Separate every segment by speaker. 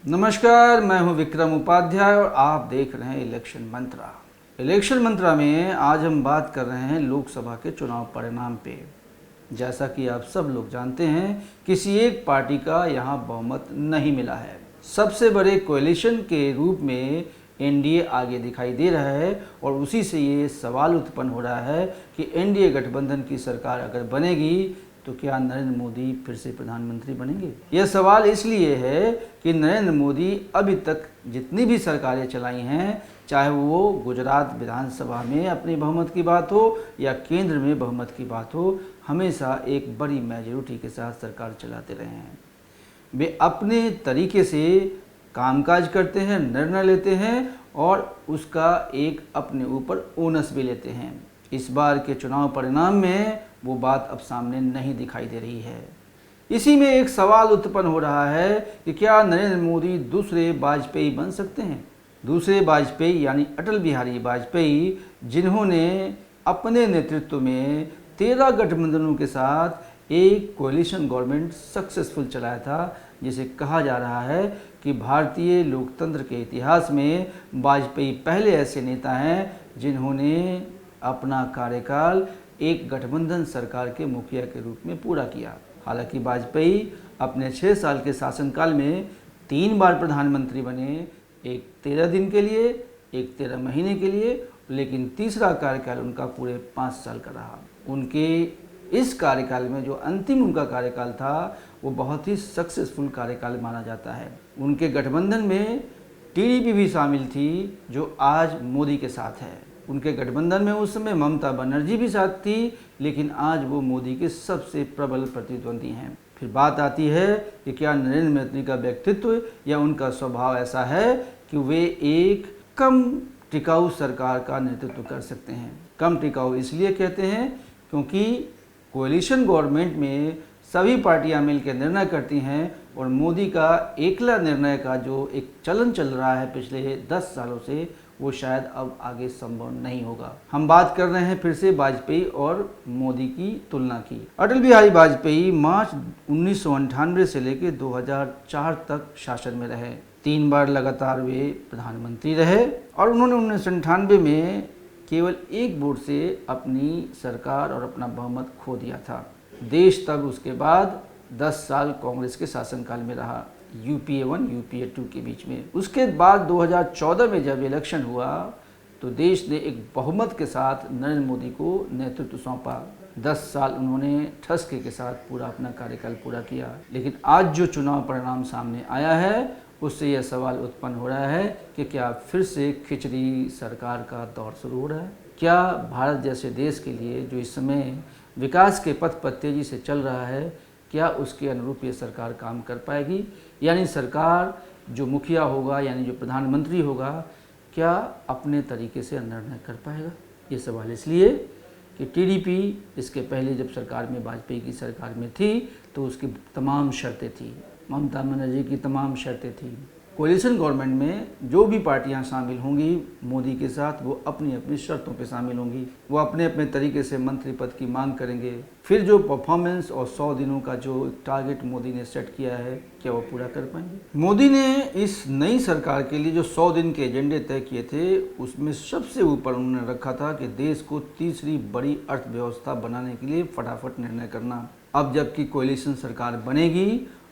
Speaker 1: नमस्कार, मैं हूं विक्रम उपाध्याय और आप देख रहे हैं इलेक्शन मंत्रा। इलेक्शन मंत्रा में आज हम बात कर रहे हैं लोकसभा के चुनाव परिणाम पे। जैसा कि आप सब लोग जानते हैं, किसी एक पार्टी का यहां बहुमत नहीं मिला है। सबसे बड़े कोएलिशन के रूप में एनडीए आगे दिखाई दे रहा है और उसी से ये सवाल उत्पन्न हो रहा है कि एनडीए गठबंधन की सरकार अगर बनेगी तो क्या नरेंद्र मोदी फिर से प्रधानमंत्री बनेंगे। यह सवाल इसलिए है कि नरेंद्र मोदी अभी तक जितनी भी सरकारें चलाई हैं, चाहे वो गुजरात विधानसभा में अपनी बहुमत की बात हो या केंद्र में बहुमत की बात हो, हमेशा एक बड़ी मेजॉरिटी के साथ सरकार चलाते रहे हैं। वे अपने तरीके से कामकाज करते हैं, निर्णय लेते हैं और उसका एक अपने ऊपर ओनस भी लेते हैं। इस बार के चुनाव परिणाम में वो बात अब सामने नहीं दिखाई दे रही है। इसी में एक सवाल उत्पन्न हो रहा है कि क्या नरेंद्र मोदी दूसरे वाजपेयी बन सकते हैं। दूसरे वाजपेयी यानी अटल बिहारी वाजपेयी, जिन्होंने अपने नेतृत्व में 13 गठबंधनों के साथ एक कोएलिशन गवर्नमेंट सक्सेसफुल चलाया था, जिसे कहा जा रहा है कि भारतीय लोकतंत्र के इतिहास में वाजपेयी पहले ऐसे नेता हैं जिन्होंने अपना कार्यकाल एक गठबंधन सरकार के मुखिया के रूप में पूरा किया। हालांकि वाजपेयी अपने 6 साल के शासनकाल में 3 बार प्रधानमंत्री बने, एक 13 दिन के लिए, एक 13 महीने के लिए, लेकिन तीसरा कार्यकाल उनका पूरे 5 साल का रहा। उनके इस कार्यकाल में जो अंतिम उनका कार्यकाल था वो बहुत ही सक्सेसफुल कार्यकाल माना जाता है। उनके गठबंधन में टीडीपी भी शामिल थी, जो आज मोदी के साथ है। उनके गठबंधन में उस समय ममता बनर्जी भी साथ थी, लेकिन आज वो मोदी के सबसे प्रबल प्रतिद्वंदी हैं। फिर बात आती है कि क्या नरेंद्र मोदी का व्यक्तित्व या उनका स्वभाव ऐसा है कि वे एक कम टिकाऊ सरकार का नेतृत्व कर सकते हैं। कम टिकाऊ इसलिए कहते हैं क्योंकि कोएलिशन गवर्नमेंट में सभी पार्टियां मिलकर निर्णय करती हैं और मोदी का एकला निर्णय का जो एक चलन चल रहा है पिछले 10 सालों से, वो शायद अब आगे संभव नहीं होगा। हम बात कर रहे हैं फिर से वाजपेयी और मोदी की तुलना की। अटल बिहारी वाजपेयी मार्च 1998 से लेकर 2004 तक शासन में रहे। 3 बार लगातार वे प्रधानमंत्री रहे और उन्होंने 1998 में केवल एक वोट से अपनी सरकार और अपना बहुमत खो दिया था। देश तब उसके बाद 10 साल कांग्रेस के शासनकाल में रहा, यूपीए 1 यूपीए 2 के बीच में। उसके बाद 2014 में जब इलेक्शन हुआ तो देश ने एक बहुमत के साथ नरेंद्र मोदी को नेतृत्व सौंपा। 10 साल उन्होंने ठसके के साथ पूरा अपना कार्यकाल पूरा किया। लेकिन आज जो चुनाव परिणाम सामने आया है, उससे यह सवाल उत्पन्न हो रहा है कि क्या फिर से खिचड़ी सरकार का दौर शुरू हो रहा है। क्या भारत जैसे देश के लिए जो इस समय विकास के पथ पर तेजी से चल रहा है, क्या उसके अनुरूप ये सरकार काम कर पाएगी। यानी सरकार जो मुखिया होगा, यानी जो प्रधानमंत्री होगा, क्या अपने तरीके से निर्णय कर पाएगा। ये सवाल इसलिए कि टीडीपी इसके पहले जब सरकार में, वाजपेयी की सरकार में थी, तो उसकी तमाम शर्तें थी, ममता बनर्जी की तमाम शर्तें थी। कोएलिशन गवर्नमेंट में जो भी पार्टियां शामिल होंगी मोदी के साथ, वो अपनी अपनी शर्तों पे शामिल होंगी। वो अपने अपने तरीके से मंत्री पद की मांग करेंगे। फिर जो परफॉर्मेंस और 100 दिनों का जो टारगेट मोदी ने सेट किया है, क्या वो पूरा कर पाएंगे। मोदी ने इस नई सरकार के लिए जो 100 दिन के एजेंडे तय किए थे, उसमें सबसे ऊपर उन्होंने रखा था कि देश को तीसरी बड़ी अर्थव्यवस्था बनाने के लिए फटाफट निर्णय करना। अब जबकि कोएलिशन सरकार बनेगी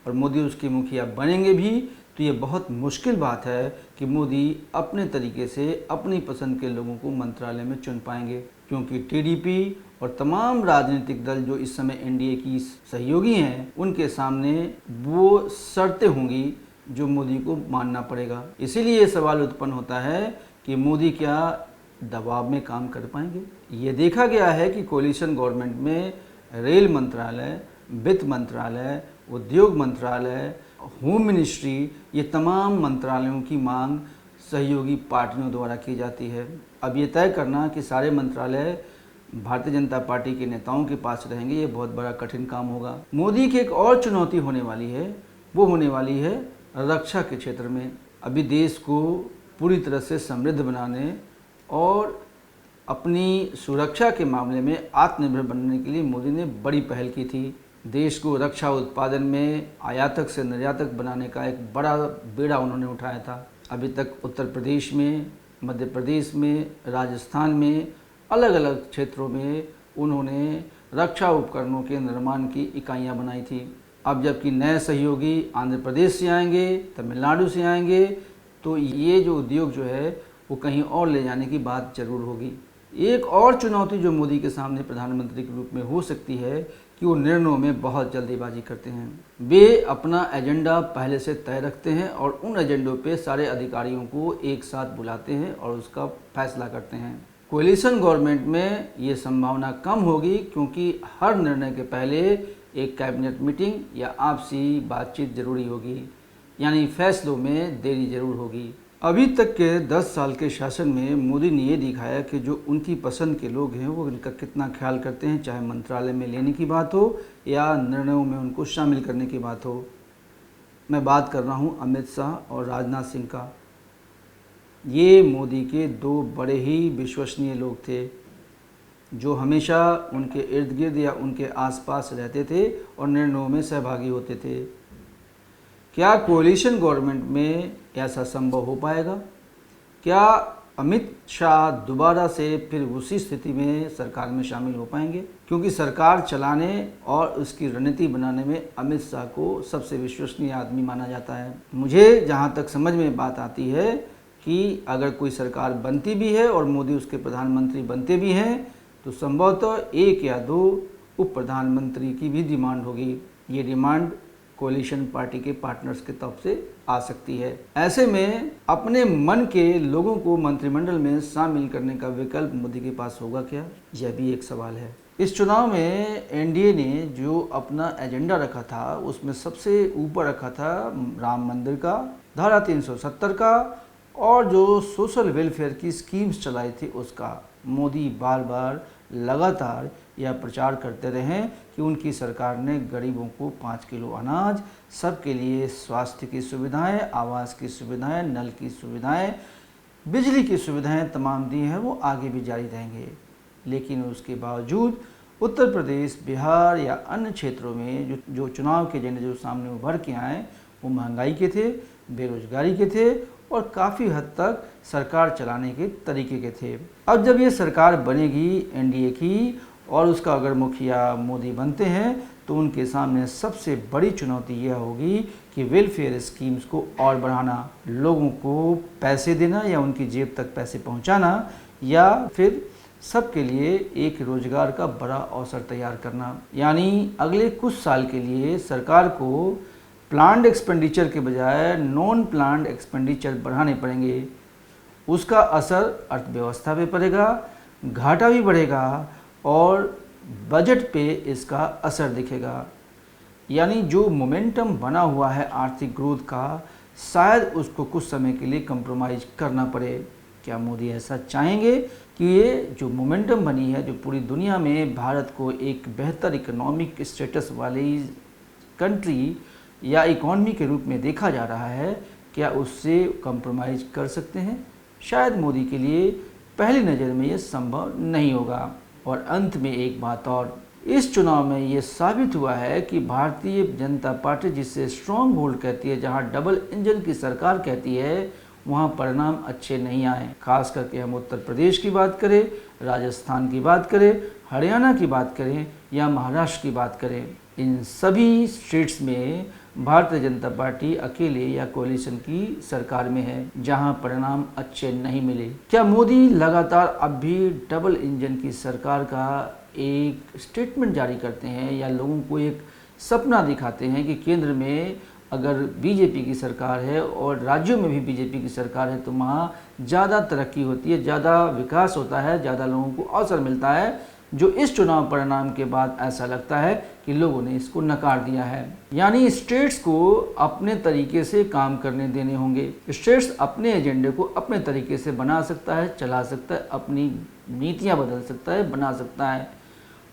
Speaker 1: और मोदी उसके मुखिया बनेंगे भी, तो ये बहुत मुश्किल बात है कि मोदी अपने तरीके से अपनी पसंद के लोगों को मंत्रालय में चुन पाएंगे, क्योंकि टीडीपी और तमाम राजनीतिक दल जो इस समय एनडीए की सहयोगी हैं, उनके सामने वो शर्तें होंगी जो मोदी को मानना पड़ेगा। इसीलिए ये सवाल उत्पन्न होता है कि मोदी क्या दबाव में काम कर पाएंगे। ये देखा गया है कि कोएलिशन गवर्नमेंट में रेल मंत्रालय, वित्त मंत्रालय, उद्योग मंत्रालय, होम मिनिस्ट्री, ये तमाम मंत्रालयों की मांग सहयोगी पार्टियों द्वारा की जाती है। अब ये तय करना कि सारे मंत्रालय भारतीय जनता पार्टी के नेताओं के पास रहेंगे, ये बहुत बड़ा कठिन काम होगा। मोदी की एक और चुनौती होने वाली है, वो होने वाली है रक्षा के क्षेत्र में। अभी देश को पूरी तरह से समृद्ध बनाने और अपनी सुरक्षा के मामले में आत्मनिर्भर बनने के लिए मोदी ने बड़ी पहल की थी। देश को रक्षा उत्पादन में आयातक से निर्यातक बनाने का एक बड़ा बेड़ा उन्होंने उठाया था। अभी तक उत्तर प्रदेश में, मध्य प्रदेश में, राजस्थान में, अलग अलग क्षेत्रों में उन्होंने रक्षा उपकरणों के निर्माण की इकाइयां बनाई थी। अब जबकि नए सहयोगी आंध्र प्रदेश से आएंगे, तमिलनाडु से आएंगे, तो ये जो उद्योग जो है वो कहीं और ले जाने की बात जरूर होगी। एक और चुनौती जो मोदी के सामने प्रधानमंत्री के रूप में हो सकती है कि वो निर्णयों में बहुत जल्दीबाजी करते हैं। वे अपना एजेंडा पहले से तय रखते हैं और उन एजेंडों पे सारे अधिकारियों को एक साथ बुलाते हैं और उसका फैसला करते हैं। कोलिशन गवर्नमेंट में ये संभावना कम होगी, क्योंकि हर निर्णय के पहले एक कैबिनेट मीटिंग या आपसी बातचीत जरूरी होगी, यानी फैसलों में देरी जरूर होगी। अभी तक के 10 साल के शासन में मोदी ने ये दिखाया कि जो उनकी पसंद के लोग हैं वो उनका कितना ख्याल करते हैं, चाहे मंत्रालय में लेने की बात हो या निर्णयों में उनको शामिल करने की बात हो। मैं बात कर रहा हूँ अमित शाह और राजनाथ सिंह का। ये मोदी के 2 बड़े ही विश्वसनीय लोग थे, जो हमेशा उनके इर्द गिर्द या उनके आसपास रहते थे और निर्णयों में सहभागी होते थे। क्या कोalition गवर्नमेंट में ऐसा संभव हो पाएगा? क्या अमित शाह दोबारा से फिर उसी स्थिति में सरकार में शामिल हो पाएंगे? क्योंकि सरकार चलाने और उसकी रणनीति बनाने में अमित शाह को सबसे विश्वसनीय आदमी माना जाता है। मुझे जहां तक समझ में बात आती है कि अगर कोई सरकार बनती भी है और मोदी उसके प्रधानमंत्री बनते भी हैं, तो संभवतः 1 या 2 उप प्रधानमंत्री की भी डिमांड होगी। ये डिमांड कोलिशन पार्टी के पार्टनर्स की तरफ से आ सकती है। ऐसे में अपने मन के लोगों को मंत्रिमंडल में शामिल करने का विकल्प मोदी के पास होगा क्या? यह भी एक सवाल है। इस चुनाव में एनडीए ने जो अपना एजेंडा रखा था उसमें सबसे ऊपर रखा था राम मंदिर का, धारा 370 का, और जो सोशल वेलफेयर की स्कीम्स चलाई थी उसका। मोदी बार बार लगातार यह प्रचार करते रहे कि उनकी सरकार ने गरीबों को 5 किलो अनाज, सबके लिए स्वास्थ्य की सुविधाएं, आवास की सुविधाएं, नल की सुविधाएं, बिजली की सुविधाएं तमाम दी हैं, वो आगे भी जारी रहेंगे। लेकिन उसके बावजूद उत्तर प्रदेश, बिहार या अन्य क्षेत्रों में जो चुनाव के एजेंडे जो सामने उभर के आए वो महंगाई के थे, बेरोजगारी के थे और काफ़ी हद तक सरकार चलाने के तरीके के थे। अब जब ये सरकार बनेगी एनडीए की और उसका अगर मुखिया मोदी बनते हैं, तो उनके सामने सबसे बड़ी चुनौती यह होगी कि वेलफेयर स्कीम्स को और बढ़ाना, लोगों को पैसे देना या उनकी जेब तक पैसे पहुंचाना, या फिर सबके लिए एक रोजगार का बड़ा अवसर तैयार करना। यानी अगले कुछ साल के लिए सरकार को प्लान्ड एक्सपेंडिचर के बजाय नॉन प्लान्ड एक्सपेंडिचर बढ़ाने पड़ेंगे। उसका असर अर्थव्यवस्था पे पड़ेगा, घाटा भी बढ़ेगा और बजट पे इसका असर दिखेगा। यानी जो मोमेंटम बना हुआ है आर्थिक ग्रोथ का, शायद उसको कुछ समय के लिए कंप्रोमाइज़ करना पड़े। क्या मोदी ऐसा चाहेंगे कि ये जो मोमेंटम बनी है, जो पूरी दुनिया में भारत को एक बेहतर इकोनॉमिक स्टेटस वाली कंट्री या इकॉनमी के रूप में देखा जा रहा है, क्या उससे कंप्रोमाइज़ कर सकते हैं? शायद मोदी के लिए पहली नज़र में ये संभव नहीं होगा। और अंत में एक बात और, इस चुनाव में ये साबित हुआ है कि भारतीय जनता पार्टी जिसे स्ट्रॉन्ग होल्ड कहती है, जहां डबल इंजन की सरकार कहती है, वहां परिणाम अच्छे नहीं आए। खास करके हम उत्तर प्रदेश की बात करें, राजस्थान की बात करें, हरियाणा की बात करें या महाराष्ट्र की बात करें, इन सभी स्टेट्स में भारतीय जनता पार्टी अकेले या कोलिशन की सरकार में है, जहां परिणाम अच्छे नहीं मिले। क्या मोदी लगातार अब भी डबल इंजन की सरकार का एक स्टेटमेंट जारी करते हैं या लोगों को एक सपना दिखाते हैं कि केंद्र में अगर बीजेपी की सरकार है और राज्यों में भी बीजेपी की सरकार है तो वहाँ ज़्यादा तरक्की होती है, ज़्यादा विकास होता है, ज़्यादा लोगों को अवसर मिलता है? जो इस चुनाव परिणाम के बाद ऐसा लगता है कि लोगों ने इसको नकार दिया है। यानी स्टेट्स को अपने तरीके से काम करने देने होंगे। स्टेट्स अपने एजेंडे को अपने तरीके से बना सकता है, चला सकता है, अपनी नीतियां बदल सकता है, बना सकता है।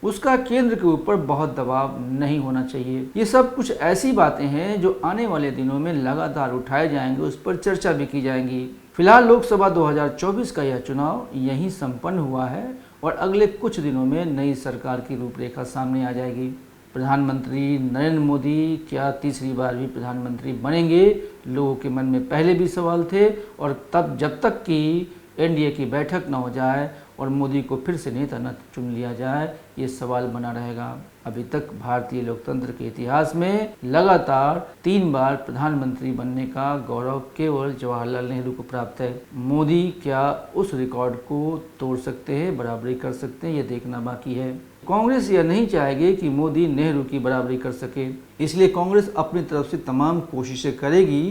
Speaker 1: उसका केंद्र के ऊपर बहुत दबाव नहीं होना चाहिए। ये सब कुछ ऐसी बातें हैं जो आने वाले दिनों में लगातार उठाए जाएंगे, उस पर चर्चा भी की जाएंगी। फिलहाल लोकसभा 2024 का यह चुनाव यहीं संपन्न हुआ है और अगले कुछ दिनों में नई सरकार की रूपरेखा सामने आ जाएगी। प्रधानमंत्री नरेंद्र मोदी क्या तीसरी बार भी प्रधानमंत्री बनेंगे? लोगों के मन में पहले भी सवाल थे और तब जब तक कि एनडीए की बैठक न हो जाए और मोदी को फिर से नेता न चुन लिया जाए, ये सवाल बना रहेगा। अभी तक भारतीय लोकतंत्र के इतिहास में लगातार 3 बार प्रधानमंत्री बनने का गौरव केवल जवाहरलाल नेहरू को प्राप्त है। मोदी क्या उस रिकॉर्ड को तोड़ सकते हैं, बराबरी कर सकते हैं, ये देखना बाकी है। कांग्रेस यह नहीं चाहेगी कि मोदी नेहरू की बराबरी कर सके, इसलिए कांग्रेस अपनी तरफ से तमाम कोशिशें करेगी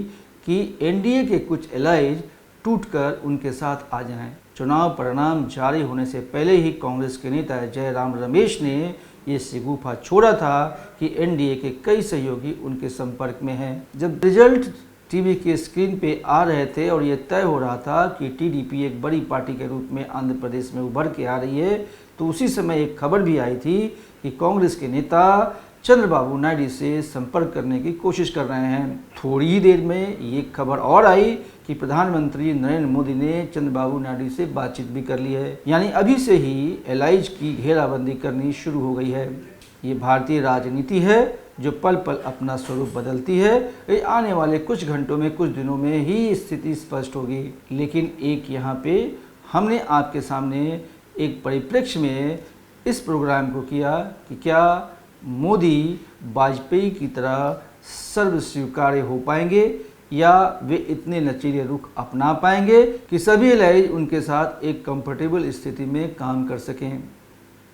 Speaker 1: कि एनडीए के कुछ एलाइज टूटकर उनके साथ आ जाएं। चुनाव परिणाम जारी होने से पहले ही कांग्रेस के नेता जयराम रमेश ने ये शिगूफा छोड़ा था कि एनडीए के कई सहयोगी उनके संपर्क में हैं। जब रिजल्ट टीवी के स्क्रीन पे आ रहे थे और ये तय हो रहा था कि टीडीपी एक बड़ी पार्टी के रूप में आंध्र प्रदेश में उभर के आ रही है, तो उसी समय एक खबर भी आई थी कि कांग्रेस के नेता चंद्रबाबू नायडू से संपर्क करने की कोशिश कर रहे हैं। थोड़ी ही देर में ये खबर और आई कि प्रधानमंत्री नरेंद्र मोदी ने चंद्रबाबू नायडू से बातचीत भी कर ली है। यानी अभी से ही एलाइज की घेराबंदी करनी शुरू हो गई है। ये भारतीय राजनीति है जो पल पल अपना स्वरूप बदलती है। ये आने वाले कुछ घंटों में, कुछ दिनों में ही स्थिति स्पष्ट होगी। लेकिन एक यहाँ पे हमने आपके सामने एक परिप्रेक्ष्य में इस प्रोग्राम को किया कि क्या मोदी वाजपेयी की तरह सर्वस्वीकार्य हो पाएंगे या वे इतने लचीले रुख अपना पाएंगे कि सभी एलाइज उनके साथ एक कंफर्टेबल स्थिति में काम कर सकें।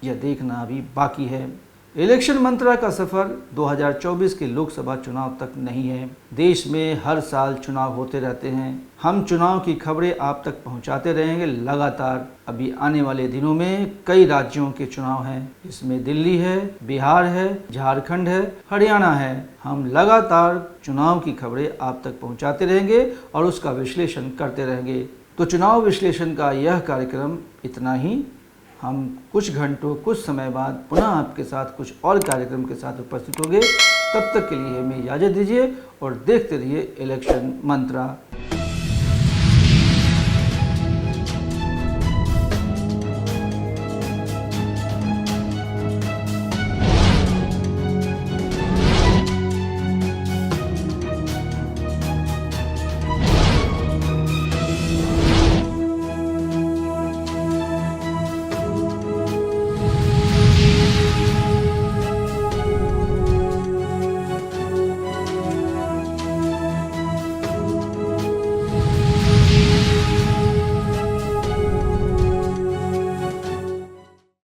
Speaker 1: यह देखना अभी बाकी है। इलेक्शन मंत्रा का सफर 2024 के लोकसभा चुनाव तक नहीं है। देश में हर साल चुनाव होते रहते हैं। हम चुनाव की खबरें आप तक पहुंचाते रहेंगे लगातार। अभी आने वाले दिनों में कई राज्यों के चुनाव हैं। इसमें दिल्ली है, बिहार है, झारखंड है, हरियाणा है। हम लगातार चुनाव की खबरें आप तक पहुंचाते रहेंगे और उसका विश्लेषण करते रहेंगे। तो चुनाव विश्लेषण का यह कार्यक्रम इतना ही। हम कुछ घंटों, कुछ समय बाद पुनः आपके साथ कुछ और कार्यक्रम के साथ उपस्थित होंगे। तब तक के लिए हमें इजाज़त दीजिए और देखते रहिए इलेक्शन मंत्रा।